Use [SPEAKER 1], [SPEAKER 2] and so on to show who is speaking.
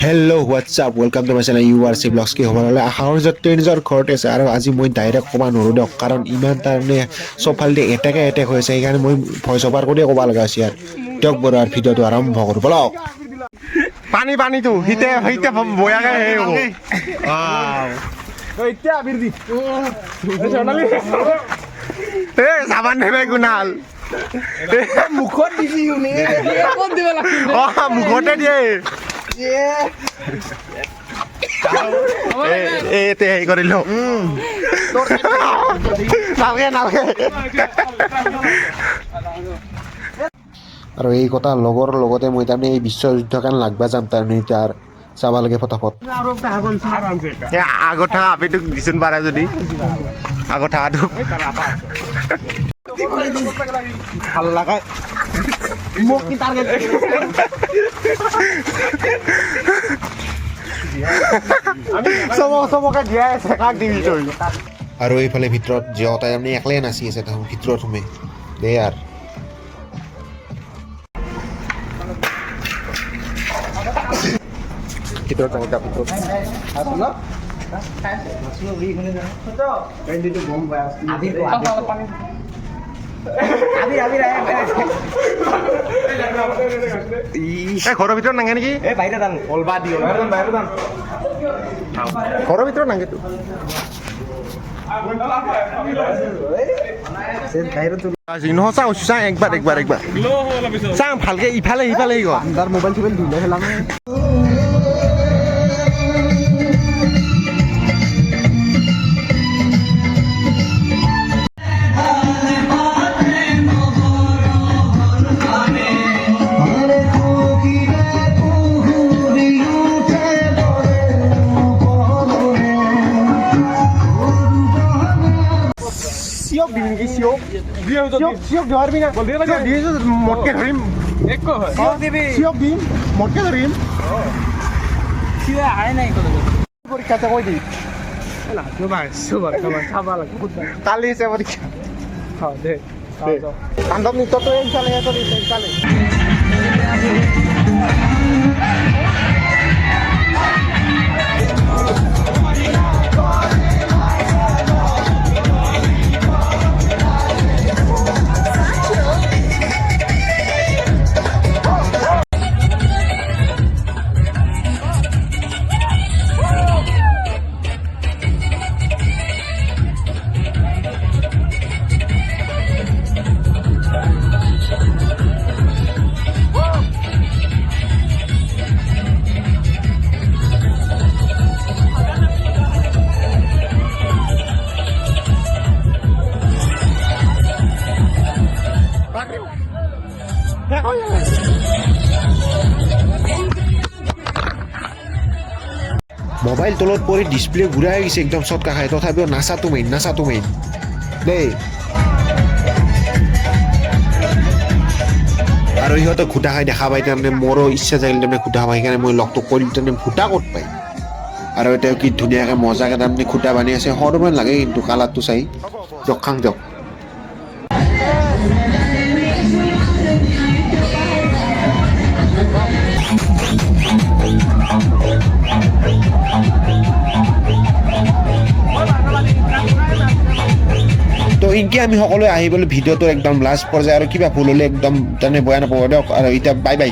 [SPEAKER 1] hello' what's up welcome to my channel U R C vlogs কি হ'ব হ'লে আশাৰ যে নিজৰ ঘৰতে আছে আৰু আজি মই ডাইৰেক্ট ক'ব নোৱাৰোঁ দিয়ক কাৰণ ইমান তাৰমানে চবফালেদি এটেকে এটেক হৈ আছে সেইকাৰণে মই ভইচ অভাৰ কৰিয়ে ক'ব লগা হৈছে আৰু দিয়ক বাৰু আৰু ভিডিঅ'টো আৰম্ভ কৰোঁ বলক
[SPEAKER 2] পানী পানীটো হিতে হিতে বয়াকে হে হ'ব
[SPEAKER 3] এতিয়া আবিৰ দি
[SPEAKER 2] এ সাবান নেবে গুনাল
[SPEAKER 3] মুখত দিছি শুনি ক'ত দিব লাগিব
[SPEAKER 2] অ মুখতে দিয়ে তে হেৰি কৰিলো নালগে নালগে
[SPEAKER 1] আৰু এই কথা লগৰ লগতে মই তাৰমানে এই বিশ্বযুদ্ধ কাৰণে লাগবা যাম তাৰমানে এতিয়া আৰু চাব লাগে ফটাফট
[SPEAKER 2] আগত থকা আপিটোক দিচোন পাৰে যদি আগত থকাটো
[SPEAKER 3] ভাল লাগা মোক কি টাৰ্গেট
[SPEAKER 2] চবকে দিয়াই আছে কাক দিবি তই
[SPEAKER 1] আৰু এইফালে ভিতৰত জীয় তাই তাৰমানে একলাই নাচি আছে তাহোন ভিতৰত সোমে দে আৰু ভিতৰত যাওঁ এতিয়া ভিতৰত
[SPEAKER 2] ঘৰৰ ভিতৰত নাগে নেকি ঘৰৰ ভিতৰত নাগেতো সঁচা কৈছো চাং একবাৰ চাং ভালকে ইফালে সিফালে
[SPEAKER 3] তাৰ মোবাইল চোবাইল ধুলে খেলাম
[SPEAKER 2] চিয়ক দিম নেকি চিয়ক দিয়াৰ বিনা মটকে ধৰিম চিয়ক দিম মটকে ধৰিম পৰীক্ষাতে কৈ দিম কালি আছে পৰীক্ষা বান্ধৱ নৃত্যটো এইফালে এইফালে
[SPEAKER 1] মোবাইল তলত পৰি ডিছপ্লে ঘূৰাই গৈছে একদম চটকা খাই তথাপিও নাচাটো মেইন দেই আৰু সিহঁতক ঘোটা খাই দেখা পাই তাৰমানে মোৰো ইচ্ছা যাইল তাৰমানে ঘোটা খাই সেইকাৰণে মই লগটোক কৰিলোঁ তাৰমানে ঘোটা ক'ত পাই আৰু এতিয়া কি ধুনীয়াকৈ মজাকৈ তাৰমানে ঘোটা বানি আছে সৰমান লাগে কিন্তু কালাৰটো চাই দিয়ক খাং দিয়ক তো ইনকে আমি সকলোৱে আহিবলৈ ভিডিঅ'টো একদম লাষ্ট পৰ্যায় আৰু কিবা ভুল হ'লে একদম তাৰমানে বেয়া নাপাব দিয়ক আৰু এতিয়া বাই